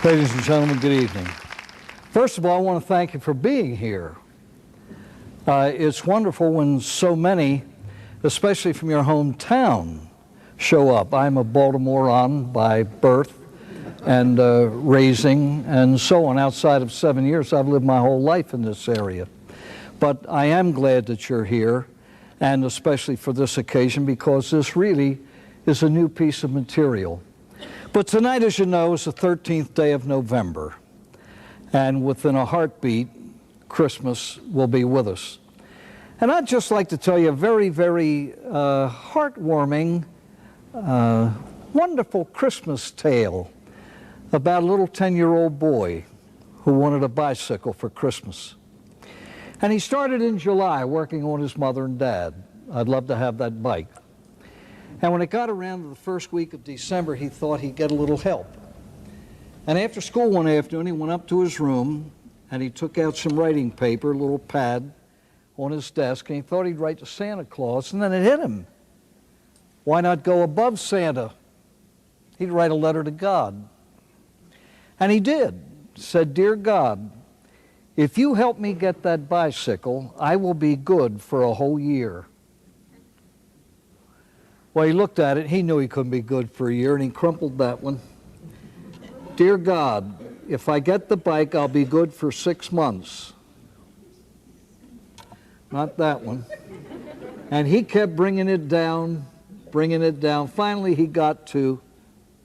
Ladies and gentlemen, good evening. First of all, I want to thank you for being here. It's wonderful when so many, especially from your hometown, show up. I'm a Baltimorean by birth and raising and so on. Outside of 7 years, I've lived my whole life in this area. But I am glad that you're here, and especially for this occasion, because this really is a new piece of material. But tonight, as you know, is the 13th day of November, and within a heartbeat, Christmas will be with us. And I'd just like to tell you a very, very heartwarming, wonderful Christmas tale about a little 10-year-old boy who wanted a bicycle for Christmas. And he started in July working on his mother and dad. I'd love to have that bike. And when it got around to the first week of December, he thought he'd get a little help. And after school one afternoon, he went up to his room and he took out some writing paper, a little pad on his desk, and he thought he'd write to Santa Claus, and then it hit him. Why not go above Santa? He'd write a letter to God. And he did. Said, "Dear God, if you help me get that bicycle, I will be good for a whole year." Well, he looked at it, he knew he couldn't be good for a year, and he crumpled that one. "Dear God, if I get the bike, I'll be good for 6 months." Not that one. And he kept bringing it down, bringing it down. Finally, he got to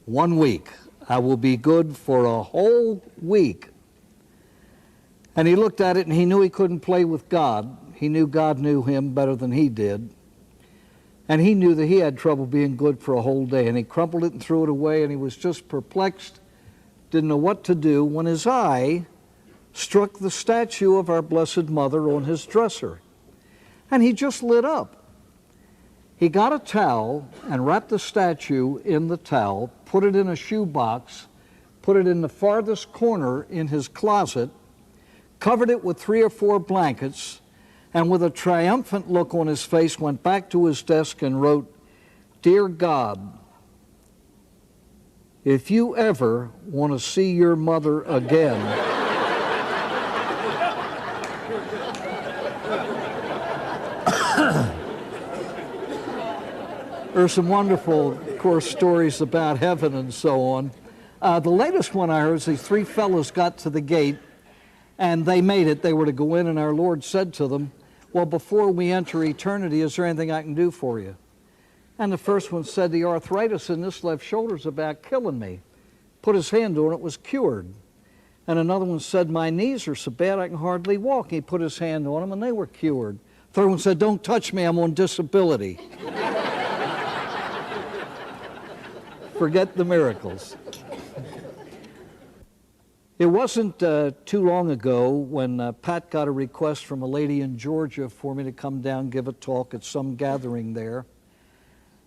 1 week. I will be good for a whole week. And he looked at it, and he knew he couldn't play with God. He knew God knew him better than he did. And he knew that he had trouble being good for a whole day. And he crumpled it and threw it away, and he was just perplexed, didn't know what to do, when his eye struck the statue of our Blessed Mother on his dresser. And he just lit up. He got a towel and wrapped the statue in the towel, put it in a shoebox, put it in the farthest corner in his closet, covered it with 3 or 4 blankets, and with a triumphant look on his face went back to his desk and wrote, "Dear God, if you ever want to see your mother again," there are some wonderful, of course, stories about heaven and so on. The latest one I heard is these 3 fellows got to the gate, and they made it. They were to go in, and our Lord said to them, "Well, before we enter eternity, is there anything I can do for you?" And the first one said, "The arthritis in this left shoulder is about killing me." Put his hand on it, was cured. And another one said, "My knees are so bad I can hardly walk." He put his hand on them, and they were cured. Third one said, "Don't touch me, I'm on disability." Forget the miracles. It wasn't too long ago when Pat got a request from a lady in Georgia for me to come down and give a talk at some gathering there.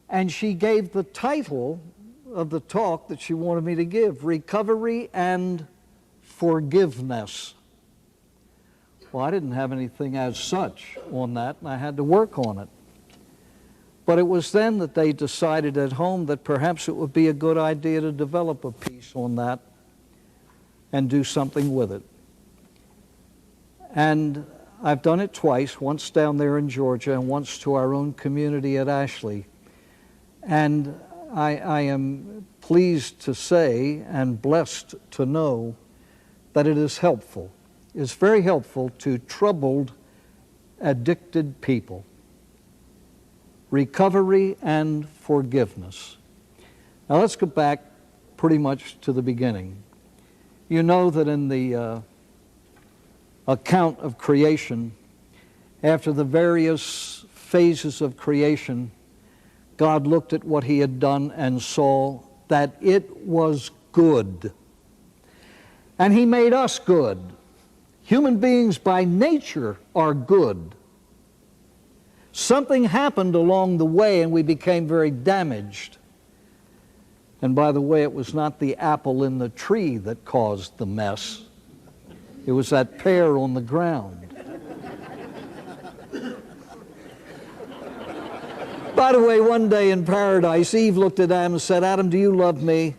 And she gave the title of the talk that she wanted me to give, "Recovery and Forgiveness." Well, I didn't have anything as such on that, and I had to work on it. But it was then that they decided at home that perhaps it would be a good idea to develop a piece on that and do something with it. And I've done it twice, once down there in Georgia and once to our own community at Ashley. And I am pleased to say and blessed to know that it is helpful. It's very helpful to troubled, addicted people. Recovery and forgiveness. Now let's go back pretty much to the beginning. You know that in the account of creation, after the various phases of creation, God looked at what he had done and saw that it was good. And he made us good. Human beings by nature are good. Something happened along the way and we became very damaged. And by the way, it was not the apple in the tree that caused the mess. It was that pear on the ground. By the way, one day in paradise, Eve looked at Adam and said, "Adam, do you love me?"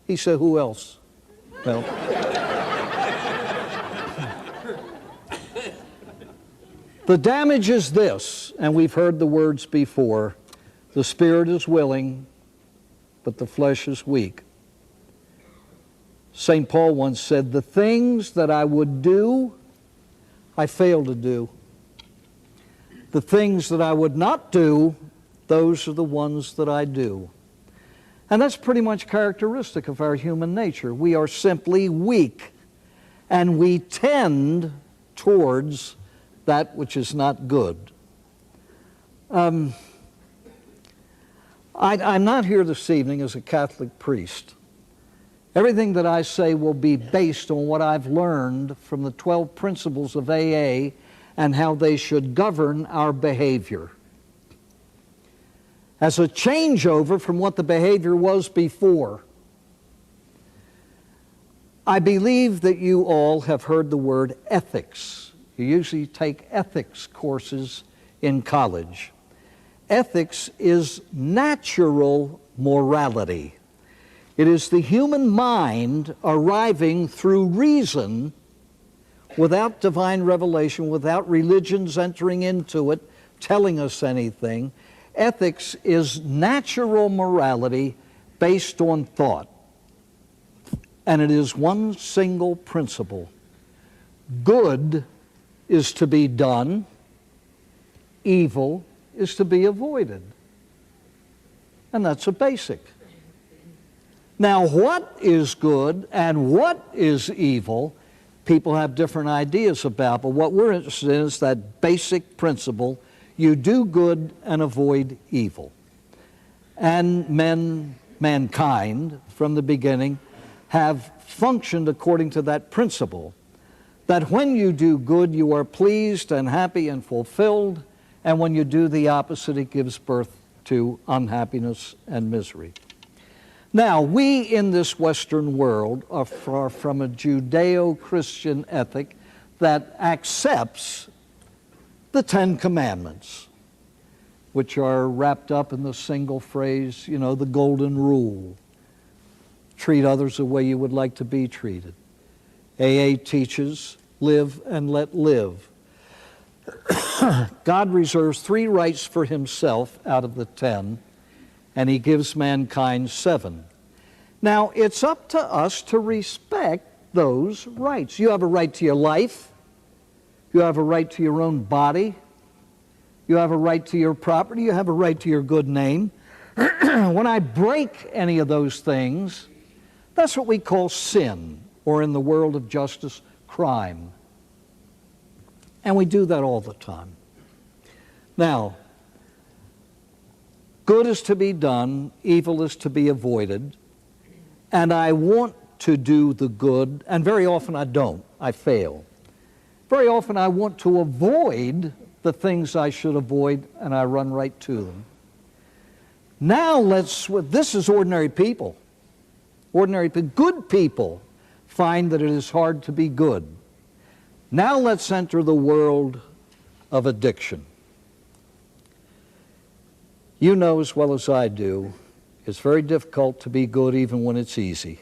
He said, "Who else?" Well, the damage is this, and we've heard the words before: the spirit is willing, but the flesh is weak. St. Paul once said, the things that I would do, I fail to do. The things that I would not do, those are the ones that I do. And that's pretty much characteristic of our human nature. We are simply weak, and we tend towards that which is not good. I'm not here this evening as a Catholic priest. Everything that I say will be based on what I've learned from the 12 principles of AA and how they should govern our behavior. As a changeover from what the behavior was before. I believe that you all have heard the word ethics. You usually take ethics courses in college. Ethics is natural morality. It is the human mind arriving through reason, without divine revelation, without religions entering into it, telling us anything. Ethics is natural morality based on thought. And it is one single principle. Good is to be done, evil is to be avoided. And that's a basic. Now, what is good and what is evil, people have different ideas about, but what we're interested in is that basic principle: you do good and avoid evil. And mankind, from the beginning, have functioned according to that principle, that when you do good, you are pleased and happy and fulfilled, and when you do the opposite, it gives birth to unhappiness and misery. Now, we in this Western world are far from a Judeo-Christian ethic that accepts the Ten Commandments, which are wrapped up in the single phrase, the golden rule. Treat others the way you would like to be treated. AA teaches, live and let live. God reserves 3 rights for himself out of the 10, and he gives mankind 7. Now, it's up to us to respect those rights. You have a right to your life. You have a right to your own body. You have a right to your property. You have a right to your good name. When I break any of those things, that's what we call sin, or in the world of justice, crime. And we do that all the time. Now, good is to be done, evil is to be avoided, and I want to do the good, and very often I don't. I fail. Very often I want to avoid the things I should avoid, and I run right to them. Now this is ordinary people. Ordinary people, good people find that it is hard to be good. Now let's enter the world of addiction. You know as well as I do, it's very difficult to be good even when it's easy.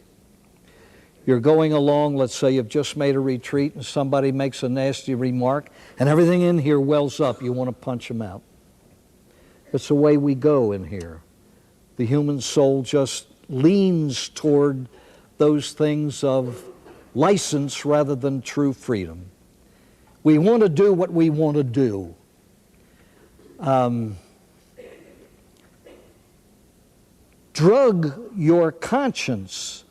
You're going along, let's say you've just made a retreat and somebody makes a nasty remark and everything in here wells up. You want to punch them out. It's the way we go in here. The human soul just leans toward those things of license rather than true freedom. We want to do what we want to do. Drug your conscience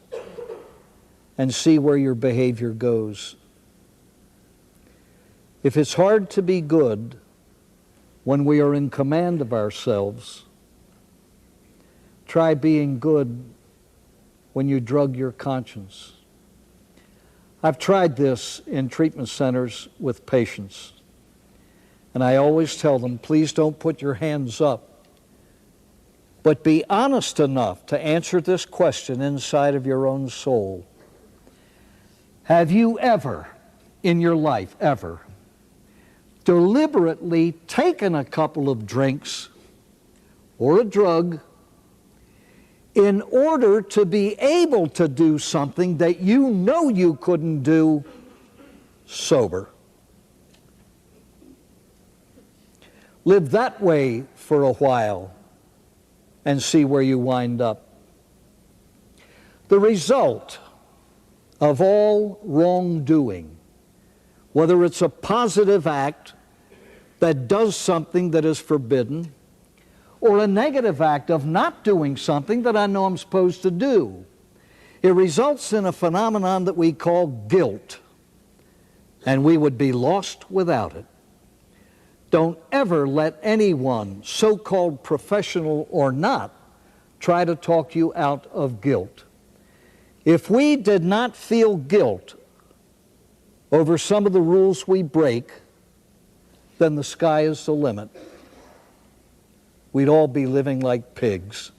and see where your behavior goes. If it's hard to be good when we are in command of ourselves, try being good when you drug your conscience. I've tried this in treatment centers with patients, and I always tell them, please don't put your hands up, but be honest enough to answer this question inside of your own soul. Have you ever, in your life, deliberately taken a couple of drinks or a drug in order to be able to do something that you know you couldn't do sober. Live that way for a while and see where you wind up. The result of all wrongdoing, whether it's a positive act that does something that is forbidden, or a negative act of not doing something that I know I'm supposed to do, it results in a phenomenon that we call guilt, and we would be lost without it. Don't ever let anyone, so-called professional or not, try to talk you out of guilt. If we did not feel guilt over some of the rules we break, then the sky is the limit. We'd all be living like pigs.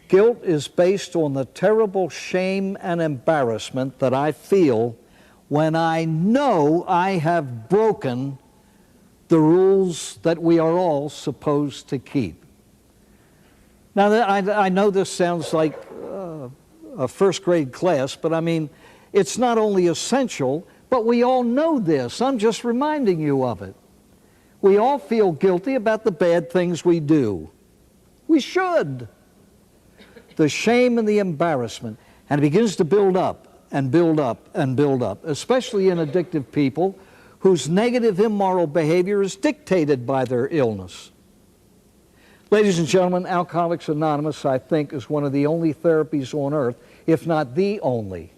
Guilt is based on the terrible shame and embarrassment that I feel when I know I have broken the rules that we are all supposed to keep. Now, I know this sounds like a first grade class, but I mean, it's not only essential, but we all know this. I'm just reminding you of it. We all feel guilty about the bad things we do. We should. The shame and the embarrassment, and it begins to build up and build up and build up, especially in addictive people whose negative immoral behavior is dictated by their illness. Ladies and gentlemen, Alcoholics Anonymous, I think, is one of the only therapies on earth, if not the only,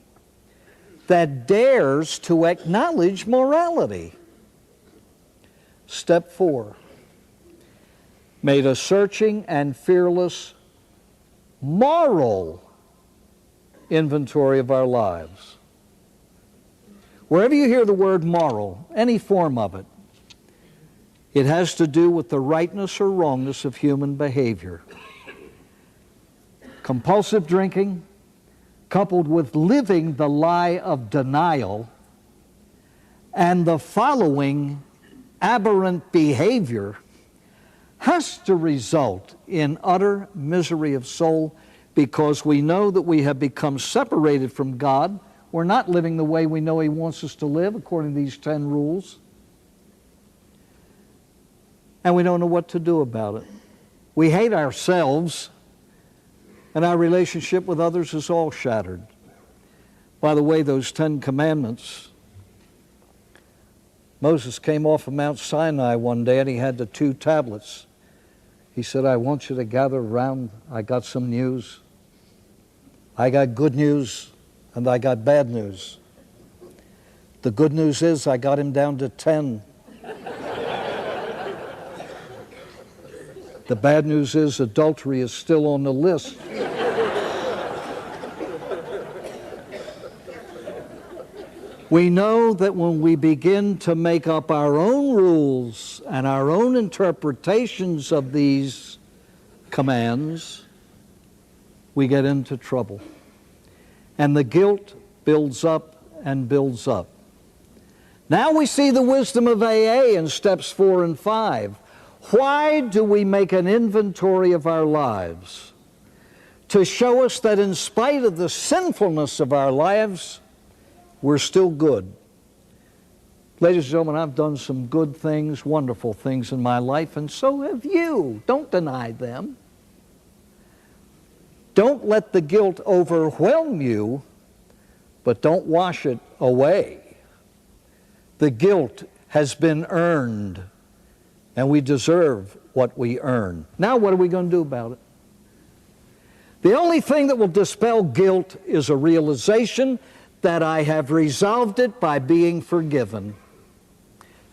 that dares to acknowledge morality. Step 4, made a searching and fearless moral inventory of our lives. Wherever you hear the word moral, any form of it, it has to do with the rightness or wrongness of human behavior. Compulsive drinking, coupled with living the lie of denial, and the following aberrant behavior, has to result in utter misery of soul, because we know that we have become separated from God. We're not living the way we know He wants us to live according to these 10 rules. And we don't know what to do about it. We hate ourselves, and our relationship with others is all shattered. By the way, those 10 commandments, Moses came off of Mount Sinai one day and he had the 2 tablets. He said, I want you to gather around. I got some news. I got good news and I got bad news. The good news is I got him down to 10. The bad news is adultery is still on the list. We know that when we begin to make up our own rules and our own interpretations of these commands, we get into trouble. And the guilt builds up and builds up. Now we see the wisdom of AA in steps 4 and 5. Why do we make an inventory of our lives? To show us that in spite of the sinfulness of our lives, we're still good. Ladies and gentlemen, I've done some good things, wonderful things in my life, and so have you. Don't deny them. Don't let the guilt overwhelm you, but don't wash it away. The guilt has been earned, and we deserve what we earn. Now what are we going to do about it? The only thing that will dispel guilt is a realization that I have resolved it by being forgiven.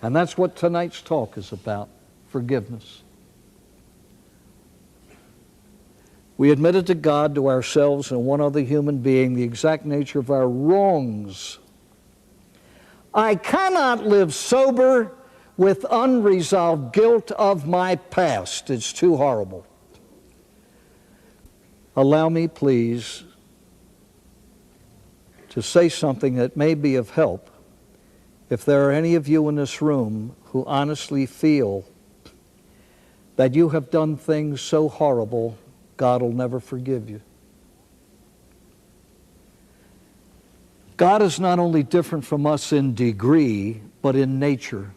And that's what tonight's talk is about, forgiveness. We admitted to God, to ourselves, and one other human being the exact nature of our wrongs. I cannot live sober with unresolved guilt of my past. It's too horrible. Allow me, please, to say something that may be of help if there are any of you in this room who honestly feel that you have done things so horrible God will never forgive you. God is not only different from us in degree, but in nature.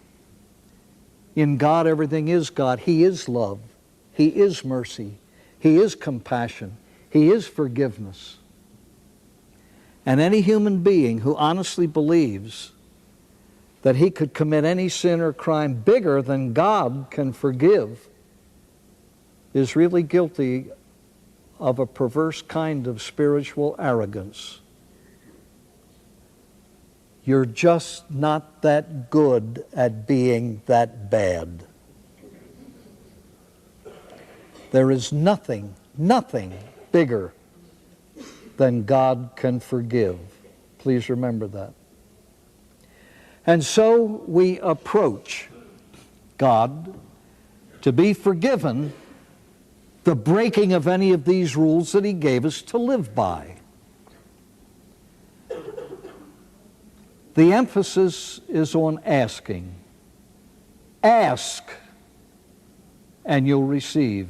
In God, everything is God. He is love. He is mercy. He is compassion. He is forgiveness. And any human being who honestly believes that he could commit any sin or crime bigger than God can forgive is really guilty of a perverse kind of spiritual arrogance. You're just not that good at being that bad. There is nothing bigger than God can forgive. Please remember that. And so we approach God to be forgiven the breaking of any of these rules that He gave us to live by. The emphasis is on asking. Ask, and you'll receive.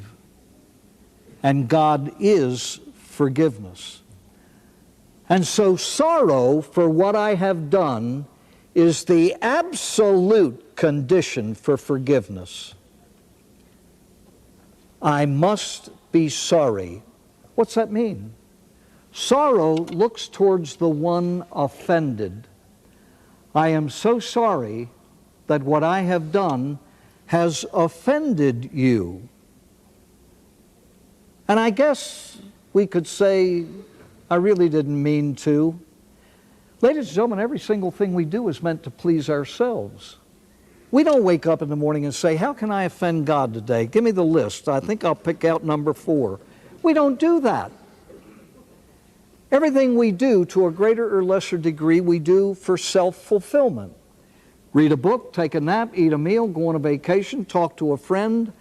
And God is forgiveness. And so sorrow for what I have done is the absolute condition for forgiveness. I must be sorry. What's that mean? Sorrow looks towards the one offended. I am so sorry that what I have done has offended you. And I guess we could say, I really didn't mean to. Ladies and gentlemen, every single thing we do is meant to please ourselves. We don't wake up in the morning and say, how can I offend God today? Give me the list. I think I'll pick out number 4. We don't do that. Everything we do, to a greater or lesser degree, we do for self-fulfillment. Read a book, take a nap, eat a meal, go on a vacation, talk to a friend,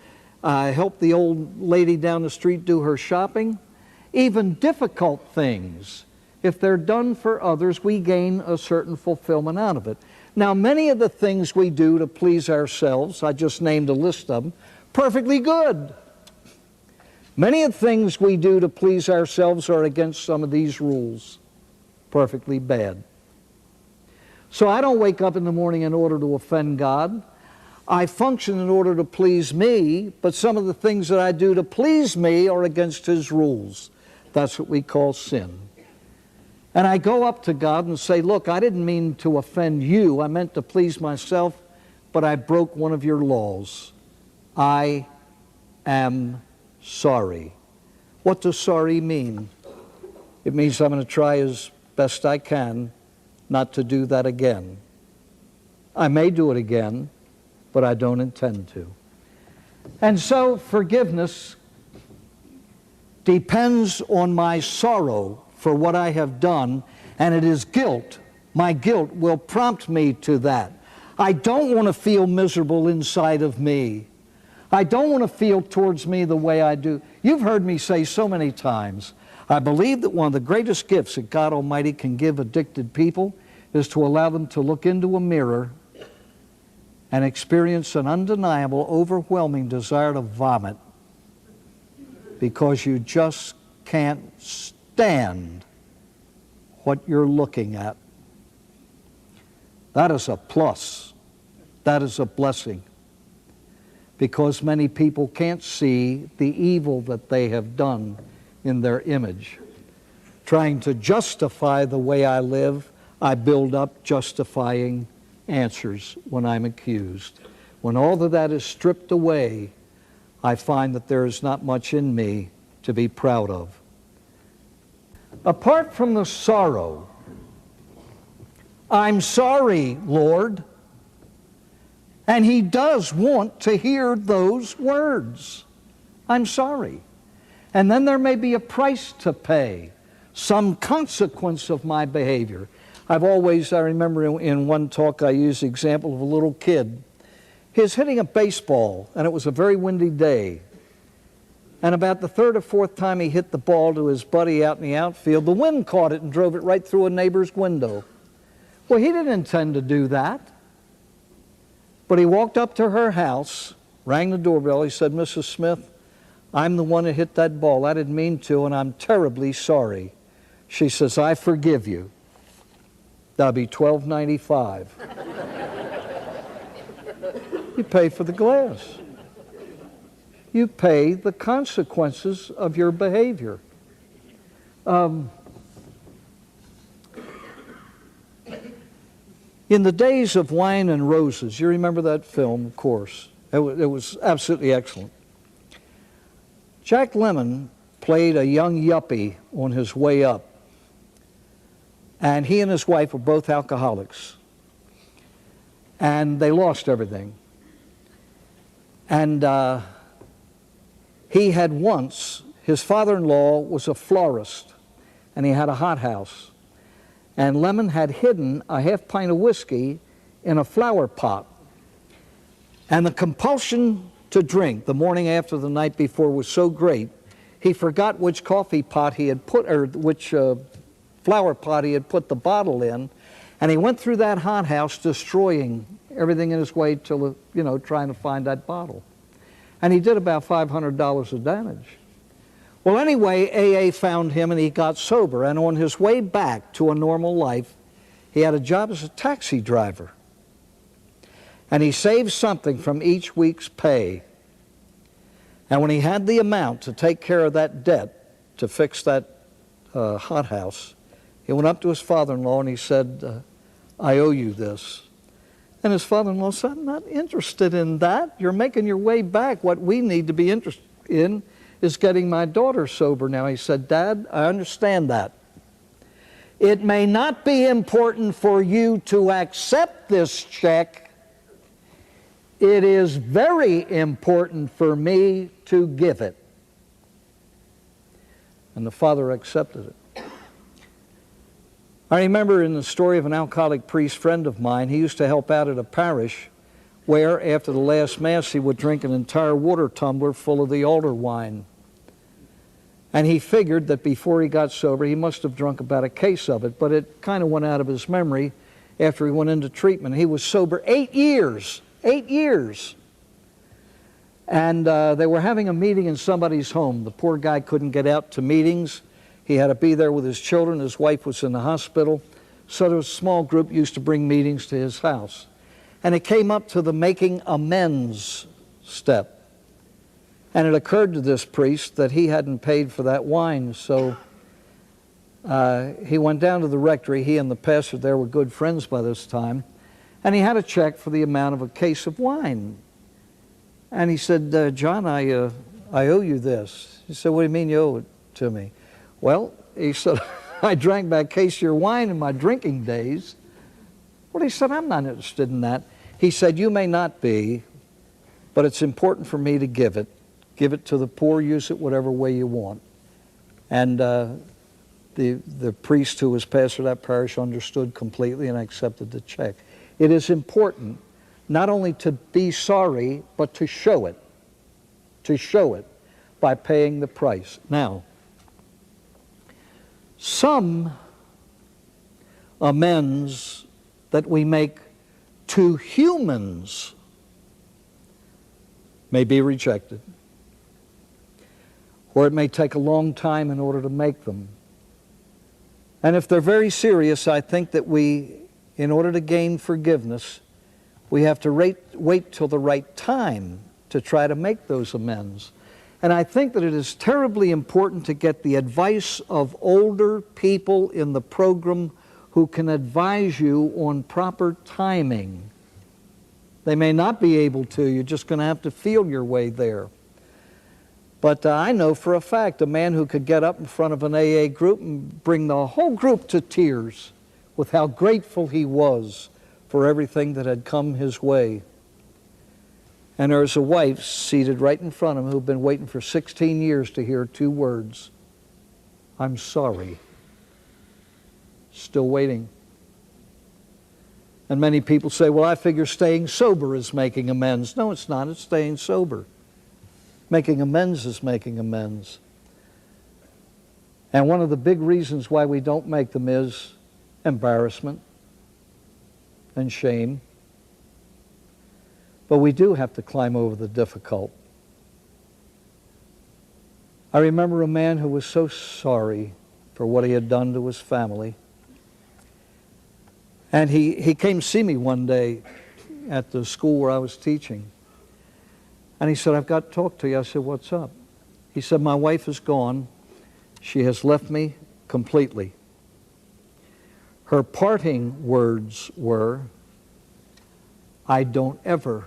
help the old lady down the street do her shopping. Even difficult things, if they're done for others, we gain a certain fulfillment out of it. Now, many of the things we do to please ourselves, I just named a list of them, perfectly good. Many of the things we do to please ourselves are against some of these rules, perfectly bad. So I don't wake up in the morning in order to offend God. I function in order to please me, but some of the things that I do to please me are against His rules. That's what we call sin. And I go up to God and say, look, I didn't mean to offend you. I meant to please myself, but I broke one of your laws. I am sorry. What does sorry mean? It means I'm going to try as best I can not to do that again. I may do it again, but I don't intend to. And so forgiveness depends on my sorrow for what I have done, and it is guilt. My guilt will prompt me to that. I don't want to feel miserable inside of me. I don't want to feel towards me the way I do. You've heard me say so many times, I believe that one of the greatest gifts that God Almighty can give addicted people is to allow them to look into a mirror and experience an undeniable, overwhelming desire to vomit because you just can't stand what you're looking at. That is a plus. That is a blessing. Because many people can't see the evil that they have done in their image. Trying to justify the way I live, I build up justifying answers when I'm accused. When all of that is stripped away, I find that there is not much in me to be proud of. Apart from the sorrow, I'm sorry, Lord. And He does want to hear those words. I'm sorry. And then there may be a price to pay, some consequence of my behavior. I remember in one talk I used the example of a little kid. He was hitting a baseball, and it was a very windy day. And about the third or fourth time he hit the ball to his buddy out in the outfield, the wind caught it and drove it right through a neighbor's window. Well, he didn't intend to do that. But he walked up to her house, rang the doorbell. He said, Mrs. Smith, I'm the one that hit that ball. I didn't mean to, and I'm terribly sorry. She says, I forgive you. That'll be $12.95. You pay for the glass. You pay the consequences of your behavior. In the days of Wine and Roses, you remember that film, of course. It was absolutely excellent. Jack Lemmon played a young yuppie on his way up, and he and his wife were both alcoholics, and they lost everything. And he had once, his father-in-law was a florist, and he had a hothouse. And Lemmon had hidden a half pint of whiskey in a flower pot. And the compulsion to drink the morning after the night before was so great, he forgot which coffee pot he had put, or which flower pot he had put the bottle in, and he went through that hothouse destroying everything in his way till, trying to find that bottle. And he did about $500 of damage. Well, anyway, AA found him and he got sober, and on his way back to a normal life, he had a job as a taxi driver. And he saved something from each week's pay. And when he had the amount to take care of that debt, to fix that hothouse, he went up to his father-in-law and he said, I owe you this. And his father-in-law said, I'm not interested in that. You're making your way back. What we need to be interested in is getting my daughter sober now. He said, Dad, I understand that. It may not be important for you to accept this check. It is very important for me to give it. And the father accepted it. I remember in the story of an alcoholic priest friend of mine, he used to help out at a parish where after the last Mass he would drink an entire water tumbler full of the altar wine. And he figured that before he got sober he must have drunk about a case of it, but it kind of went out of his memory after he went into treatment. He was sober 8 years. 8 years. And they were having a meeting in somebody's home. The poor guy couldn't get out to meetings. He had to be there with his children. His wife was in the hospital. So there was a small group used to bring meetings to his house. And it came up to the making amends step. And it occurred to this priest that he hadn't paid for that wine. So he went down to the rectory. He and the pastor there were good friends by this time. And he had a check for the amount of a case of wine. And he said, John, I owe you this. He said, what do you mean you owe it to me? Well, he said, I drank that case of your wine in my drinking days. Well, he said, I'm not interested in that. He said, you may not be, but it's important for me to give it. Give it to the poor, use it whatever way you want. And the priest who was pastor of that parish understood completely and accepted the check. It is important not only to be sorry, but to show it by paying the price. Now, some amends that we make to humans may be rejected, or it may take a long time in order to make them. And if they're very serious, I think that in order to gain forgiveness, we have to wait till the right time to try to make those amends. And I think that it is terribly important to get the advice of older people in the program who can advise you on proper timing. They may not be able to. You're just going to have to feel your way there. But I know for a fact a man who could get up in front of an AA group and bring the whole group to tears with how grateful he was for everything that had come his way. And there's a wife seated right in front of him who'd been waiting for 16 years to hear 2 words. I'm sorry. Still waiting. And many people say, well, I figure staying sober is making amends. No, it's not. It's staying sober. Making amends is making amends. And one of the big reasons why we don't make them is embarrassment and shame. But we do have to climb over the difficult. I remember a man who was so sorry for what he had done to his family. And he came to see me one day at the school where I was teaching. And he said, I've got to talk to you. I said, what's up? He said, my wife is gone. She has left me completely. Her parting words were, I don't ever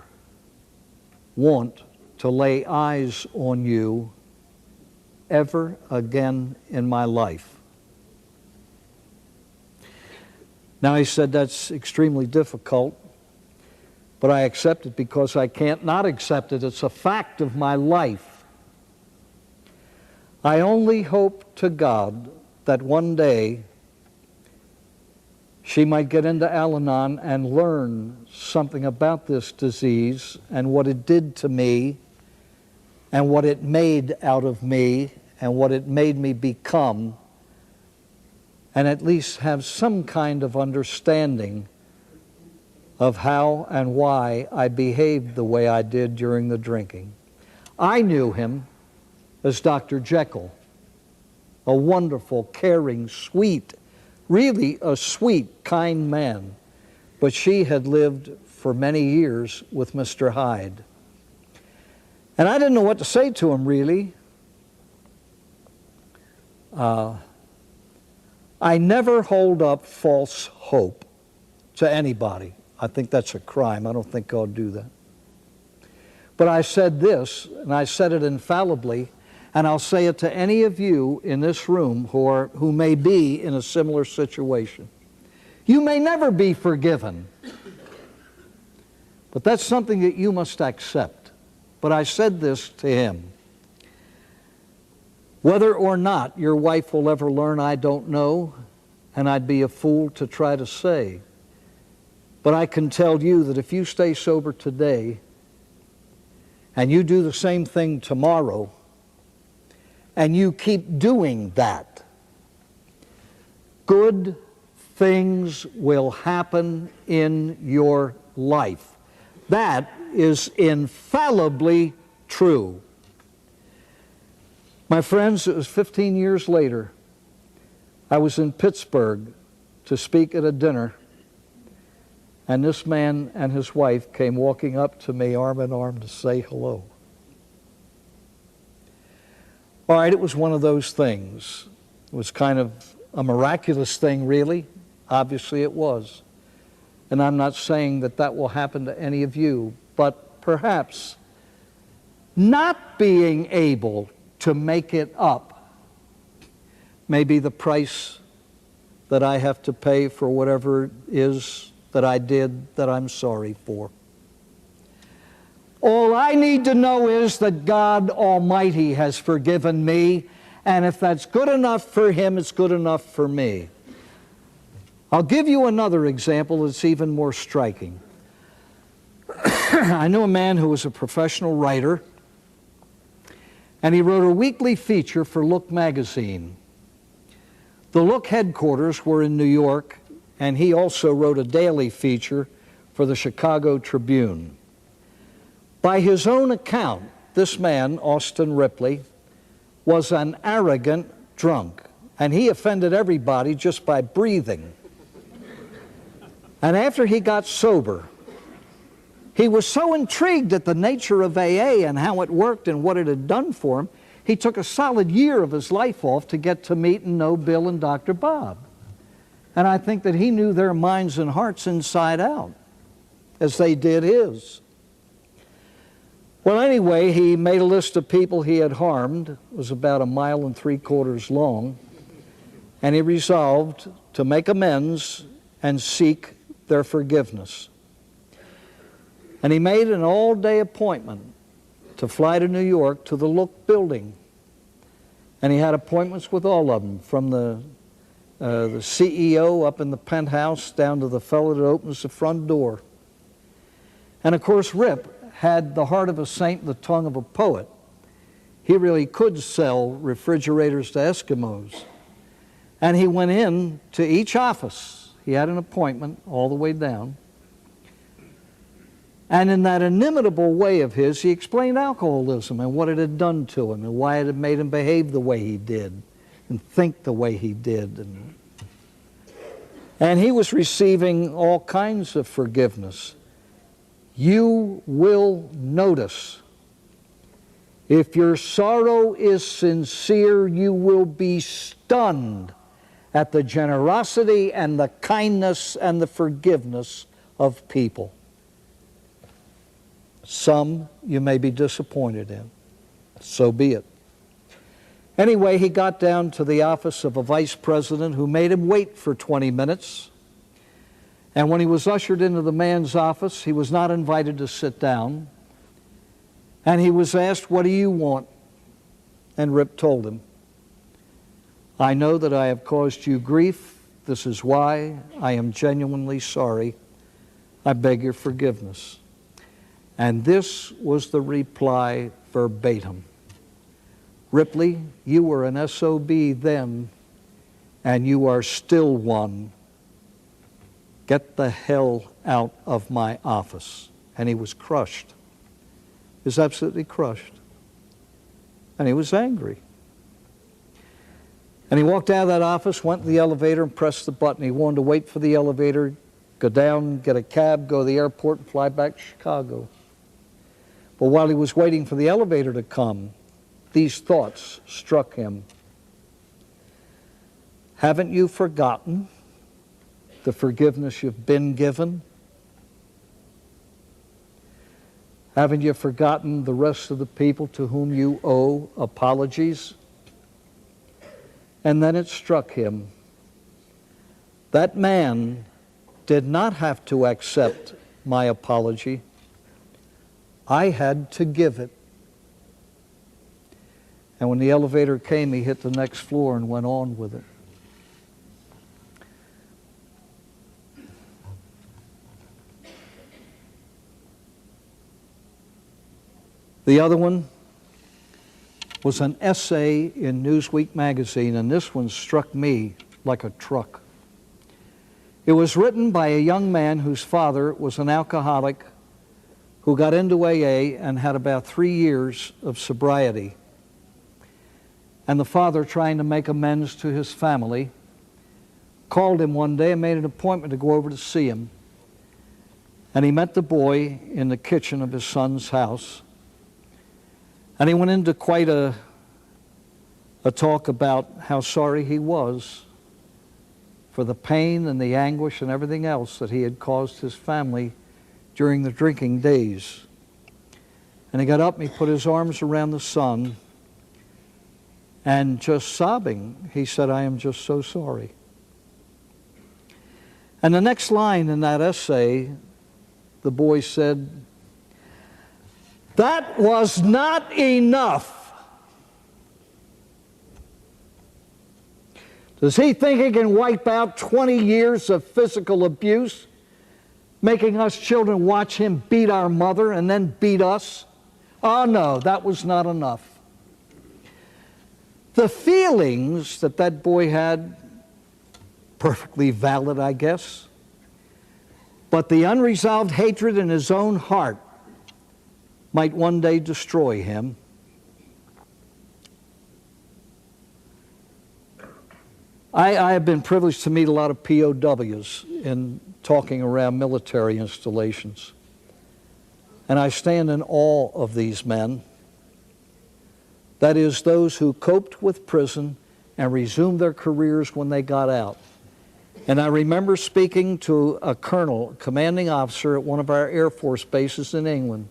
want to lay eyes on you ever again in my life. Now, he said, that's extremely difficult, but I accept it because I can't not accept it. It's a fact of my life. I only hope to God that one day she might get into Al-Anon and learn something about this disease and what it did to me and what it made out of me and what it made me become, and at least have some kind of understanding of how and why I behaved the way I did during the drinking. I knew him as Dr. Jekyll, a wonderful, caring, sweet, really a sweet, kind man. But she had lived for many years with Mr. Hyde. And I didn't know what to say to him, really. I never hold up false hope to anybody. I think that's a crime. I don't think God do that. But I said this, and I said it infallibly, and I'll say it to any of you in this room who may be in a similar situation. You may never be forgiven, but that's something that you must accept. But I said this to him. Whether or not your wife will ever learn, I don't know, and I'd be a fool to try to say. But I can tell you that if you stay sober today, and you do the same thing tomorrow, and you keep doing that, good things will happen in your life. That is infallibly true. My friends, it was 15 years later. I was in Pittsburgh to speak at a dinner, and this man and his wife came walking up to me arm in arm to say hello. All right, it was one of those things. It was kind of a miraculous thing, really. Obviously it was. And I'm not saying that that will happen to any of you, but perhaps not being able to make it up may be the price that I have to pay for whatever it is that I did that I'm sorry for. All I need to know is that God Almighty has forgiven me, and if that's good enough for Him, it's good enough for me. I'll give you another example that's even more striking. I knew a man who was a professional writer, and he wrote a weekly feature for Look magazine. The Look headquarters were in New York, and he also wrote a daily feature for the Chicago Tribune. By his own account, this man, Austin Ripley, was an arrogant drunk, and he offended everybody just by breathing. And after he got sober, he was so intrigued at the nature of AA and how it worked and what it had done for him, he took a solid year of his life off to get to meet and know Bill and Dr. Bob. And I think that he knew their minds and hearts inside out, as they did his. Well, anyway, he made a list of people he had harmed. It was about 1 3/4 miles long. And he resolved to make amends and seek their forgiveness. And he made an all-day appointment to fly to New York to the Look building. And he had appointments with all of them, from the CEO up in the penthouse down to the fellow that opens the front door. And of course, Rip had the heart of a saint and the tongue of a poet. He really could sell refrigerators to Eskimos. And he went in to each office. He had an appointment all the way down. And in that inimitable way of his, he explained alcoholism and what it had done to him and why it had made him behave the way he did and think the way he did. And he was receiving all kinds of forgiveness. You will notice, if your sorrow is sincere, you will be stunned at the generosity and the kindness and the forgiveness of people. Some you may be disappointed in. So be it. Anyway, he got down to the office of a vice president who made him wait for 20 minutes. And when he was ushered into the man's office, he was not invited to sit down. And he was asked, "What do you want?" And Rip told him, "I know that I have caused you grief. This is why. I am genuinely sorry. I beg your forgiveness." And this was the reply verbatim. "Ripley, you were an SOB then, and you are still one. Get the hell out of my office." And he was crushed. He was absolutely crushed. And he was angry. And he walked out of that office, went to the elevator, and pressed the button. He wanted to wait for the elevator, go down, get a cab, go to the airport, and fly back to Chicago. But while he was waiting for the elevator to come, these thoughts struck him. Haven't you forgotten the forgiveness you've been given? Haven't you forgotten the rest of the people to whom you owe apologies? And then it struck him. That man did not have to accept my apology. I had to give it. And when the elevator came, he hit the next floor and went on with it. The other one was an essay in Newsweek magazine, and this one struck me like a truck. It was written by a young man whose father was an alcoholic who got into AA and had about 3 years of sobriety. And the father, trying to make amends to his family, called him one day and made an appointment to go over to see him. And he met the boy in the kitchen of his son's house. And he went into quite a talk about how sorry he was for the pain and the anguish and everything else that he had caused his family during the drinking days. And he got up and he put his arms around the son, and just sobbing, he said, "I am just so sorry." And the next line in that essay, the boy said, "That was not enough." Does he think he can wipe out 20 years of physical abuse, making us children watch him beat our mother and then beat us? Oh no, that was not enough. The feelings that that boy had, perfectly valid, I guess, but the unresolved hatred in his own heart might one day destroy him. I have been privileged to meet a lot of POWs in talking around military installations. And I stand in awe of these men. That is, those who coped with prison and resumed their careers when they got out. And I remember speaking to a colonel, a commanding officer at one of our Air Force bases in England.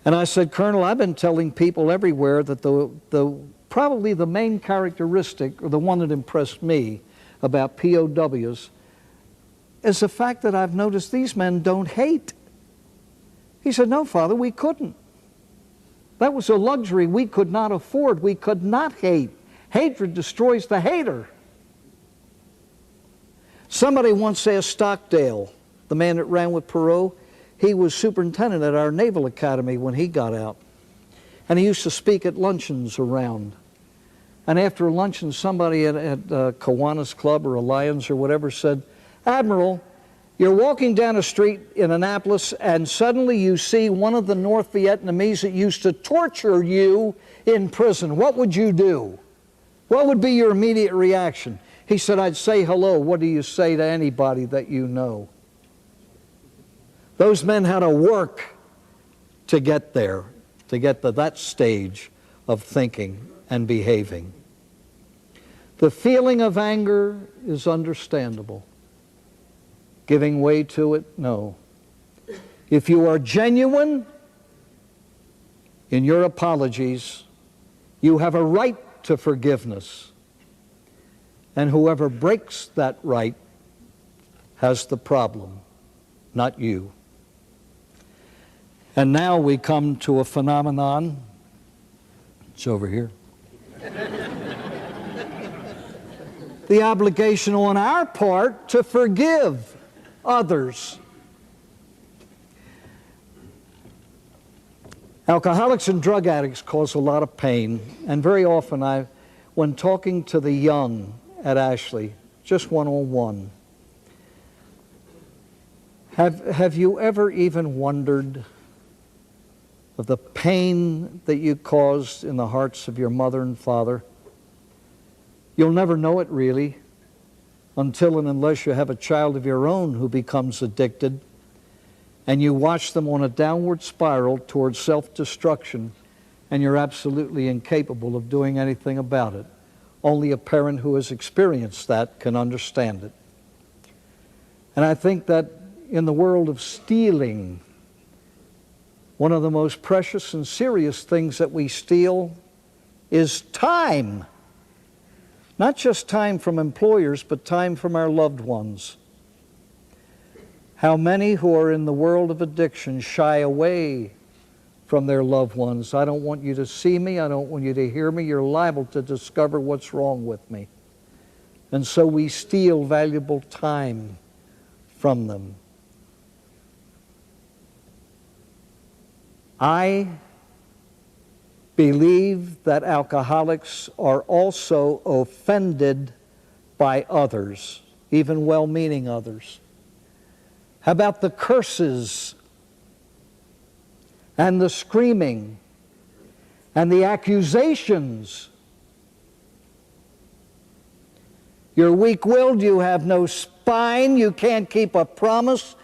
And I said, "Colonel, I've been telling people everywhere that probably the main characteristic, or the one that impressed me about POWs, is the fact that I've noticed these men don't hate." He said, "No, Father, we couldn't. That was a luxury we could not afford. We could not hate. Hatred destroys the hater." Somebody once asked Stockdale, the man that ran with Perot, he was superintendent at our Naval Academy when he got out. And he used to speak at luncheons around. And after a luncheon, somebody at Kiwanis Club or Alliance or whatever said, "Admiral, You're walking down a street in Annapolis, and suddenly you see one of the North Vietnamese that used to torture you in prison. What would you do? What would be your immediate reaction? He said, I'd say hello. What do you say to anybody that you know? Those men had to work to get there, to get to that stage of thinking and behaving. The feeling of anger is understandable. Giving way to it, no. If you are genuine in your apologies, you have a right to forgiveness. And whoever breaks that right has the problem, not you. And now we come to a phenomenon. It's over here. The obligation on our part to forgive others. Alcoholics and drug addicts cause a lot of pain, and very often when talking to the young at Ashley, just one-on-one, have you ever even wondered of the pain that you caused in the hearts of your mother and father? You'll never know it really until and unless you have a child of your own who becomes addicted and you watch them on a downward spiral towards self-destruction, and you're absolutely incapable of doing anything about it. Only a parent who has experienced that can understand it. And I think that in the world of stealing, one of the most precious and serious things that we steal is time. Not just time from employers, but time from our loved ones. How many who are in the world of addiction shy away from their loved ones? I don't want you to see me. I don't want you to hear me. You're liable to discover what's wrong with me. And so we steal valuable time from them. I believe that alcoholics are also offended by others, even well-meaning others. How about the curses and the screaming and the accusations? You're weak-willed, you have no spine, you can't keep a promise.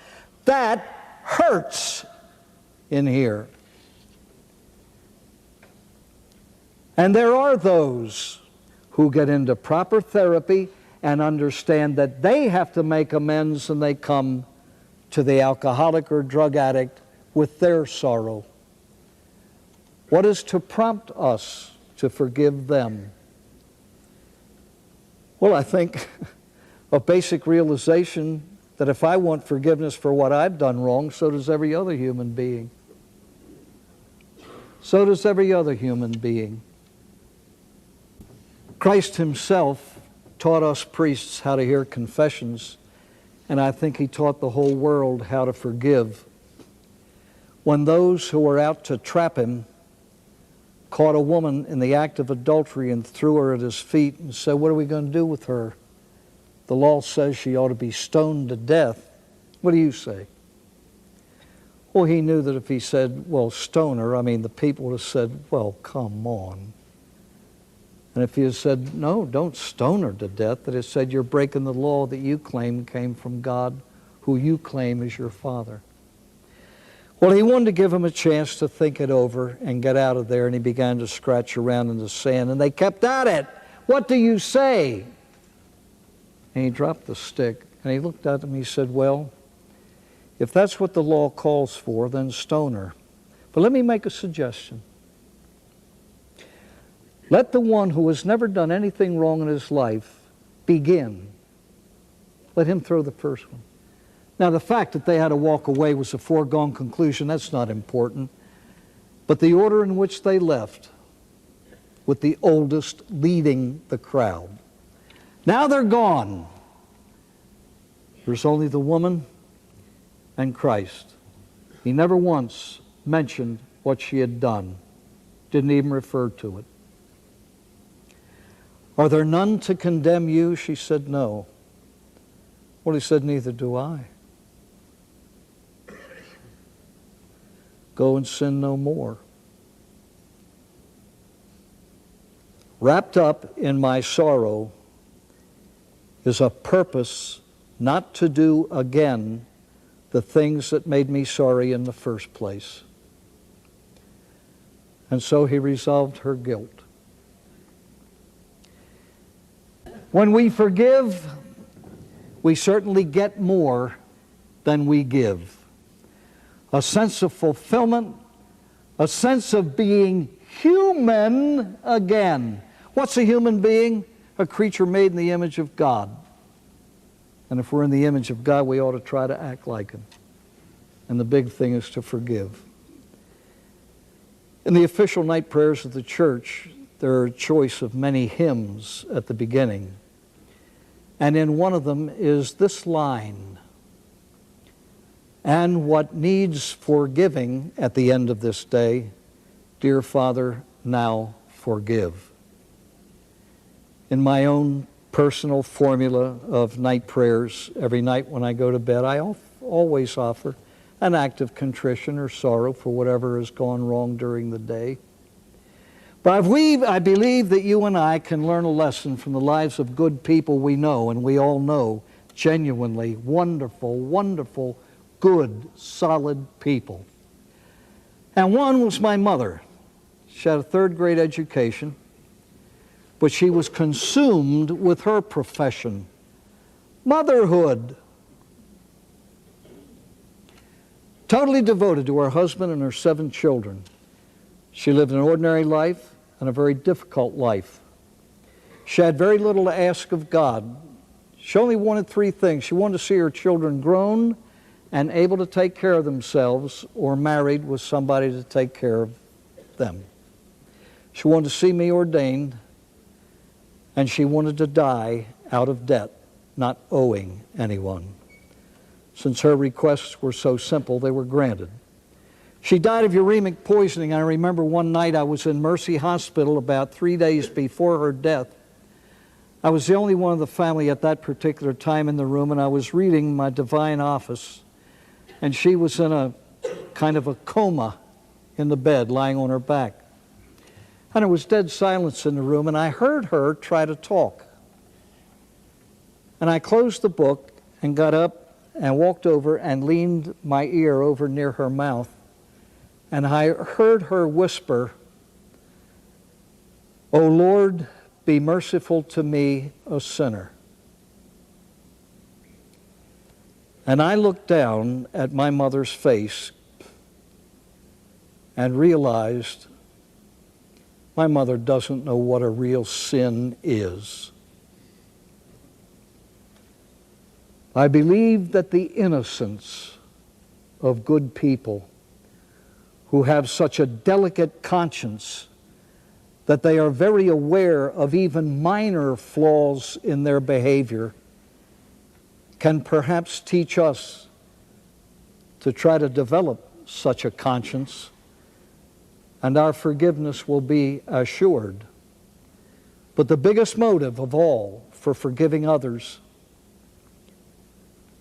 That hurts in here. And there are those who get into proper therapy and understand that they have to make amends, and they come to the alcoholic or drug addict with their sorrow. What is to prompt us to forgive them? Well, I think a basic realization that if I want forgiveness for what I've done wrong, so does every other human being. So does every other human being. Christ himself taught us priests how to hear confessions, and I think he taught the whole world how to forgive. When those who were out to trap him caught a woman in the act of adultery and threw her at his feet and said, what are we going to do with her? The law says she ought to be stoned to death. What do you say? Well, he knew that if he said, well, stone her, the people would have said, well, come on. And if he had said, no, don't stone her to death, that it said you're breaking the law that you claim came from God, who you claim is your Father. Well, he wanted to give him a chance to think it over and get out of there, and he began to scratch around in the sand, and they kept at it. What do you say? And he dropped the stick, and he looked at him and he said, well, if that's what the law calls for, then stone her. But let me make a suggestion. Let the one who has never done anything wrong in his life begin. Let him throw the first one. Now, the fact that they had to walk away was a foregone conclusion. That's not important. But the order in which they left, with the oldest leading the crowd. Now they're gone. There's only the woman and Christ. He never once mentioned what she had done. Didn't even refer to it. Are there none to condemn you? She said, no. Well, he said, neither do I. go and sin no more. Wrapped up in my sorrow is a purpose not to do again the things that made me sorry in the first place. And so he resolved her guilt. When we forgive, we certainly get more than we give. A sense of fulfillment, a sense of being human again. What's a human being? A creature made in the image of God. And if we're in the image of God, we ought to try to act like Him. And the big thing is to forgive. In the official night prayers of the church, there are a choice of many hymns at the beginning. And in one of them is this line, "And what needs forgiving at the end of this day, dear Father, now forgive." In my own personal formula of night prayers, every night when I go to bed, I always offer an act of contrition or sorrow for whatever has gone wrong during the day. But I believe that you and I can learn a lesson from the lives of good people we know, and we all know genuinely wonderful, wonderful, good, solid people. And one was my mother. She had a third-grade education, but she was consumed with her profession, motherhood. Totally devoted to her husband and her 7 children. She lived an ordinary life and a very difficult life. She had very little to ask of God. She only wanted 3 things. She wanted to see her children grown and able to take care of themselves, or married with somebody to take care of them. She wanted to see me ordained, and she wanted to die out of debt, not owing anyone. Since her requests were so simple, they were granted. She died of uremic poisoning. I remember one night I was in Mercy Hospital about 3 days before her death. I was the only one of the family at that particular time in the room, and I was reading my divine office, and she was in a kind of a coma in the bed, lying on her back. And there was dead silence in the room, and I heard her try to talk. And I closed the book and got up and walked over and leaned my ear over near her mouth. And I heard her whisper, "O Lord, be merciful to me, a sinner." And I looked down at my mother's face and realized my mother doesn't know what a real sin is. I believe that the innocence of good people who have such a delicate conscience that they are very aware of even minor flaws in their behavior can perhaps teach us to try to develop such a conscience, and our forgiveness will be assured. But the biggest motive of all for forgiving others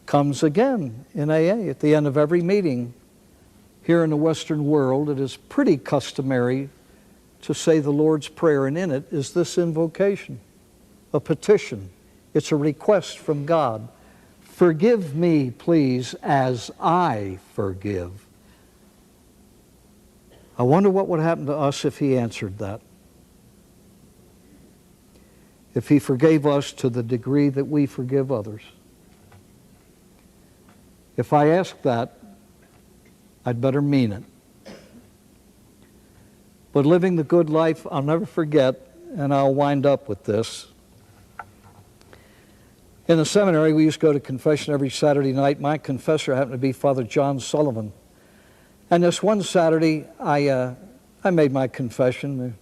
comes again in AA. At the end of every meeting here in the Western world, it is pretty customary to say the Lord's Prayer, and in it is this invocation, a petition. It's a request from God. Forgive me, please, as I forgive. I wonder what would happen to us if He answered that. If He forgave us to the degree that we forgive others. If I ask that, I'd better mean it. But living the good life, I'll never forget, and I'll wind up with this. In the seminary, we used to go to confession every Saturday night. My confessor happened to be Father John Sullivan. And this one Saturday, I made my confession,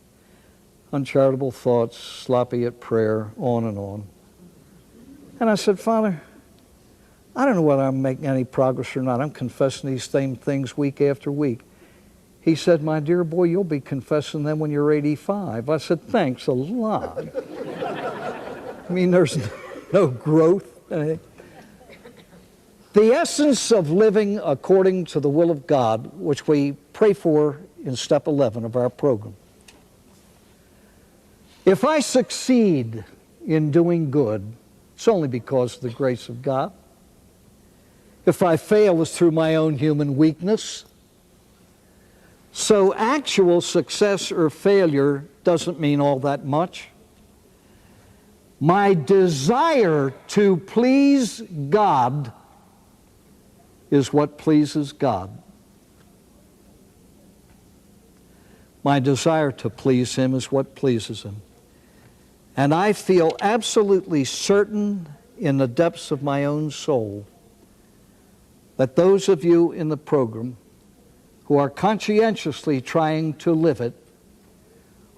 uncharitable thoughts, sloppy at prayer, on and on. And I said, "Father, I don't know whether I'm making any progress or not. I'm confessing these same things week after week." He said, "My dear boy, you'll be confessing them when you're 85. I said, "Thanks a lot." I mean, there's no growth. The essence of living according to the will of God, which we pray for in step 11 of our program. If I succeed in doing good, it's only because of the grace of God. If I fail, it's through my own human weakness. So actual success or failure doesn't mean all that much. My desire to please God is what pleases God. My desire to please Him is what pleases Him. And I feel absolutely certain in the depths of my own soul that those of you in the program who are conscientiously trying to live it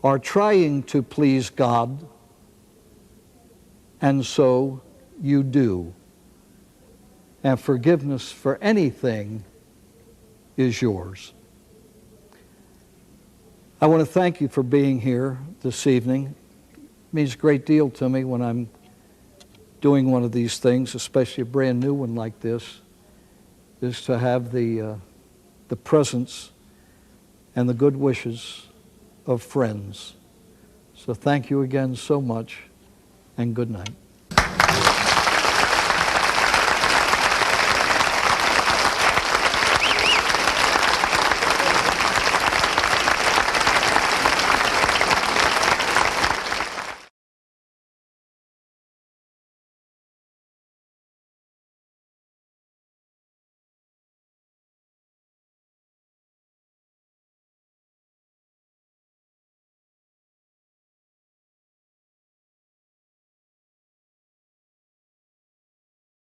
are trying to please God, and so you do. And forgiveness for anything is yours. I want to thank you for being here this evening. It means a great deal to me when I'm doing one of these things, especially a brand new one like this, is to have the presence and the good wishes of friends. So thank you again so much, and good night.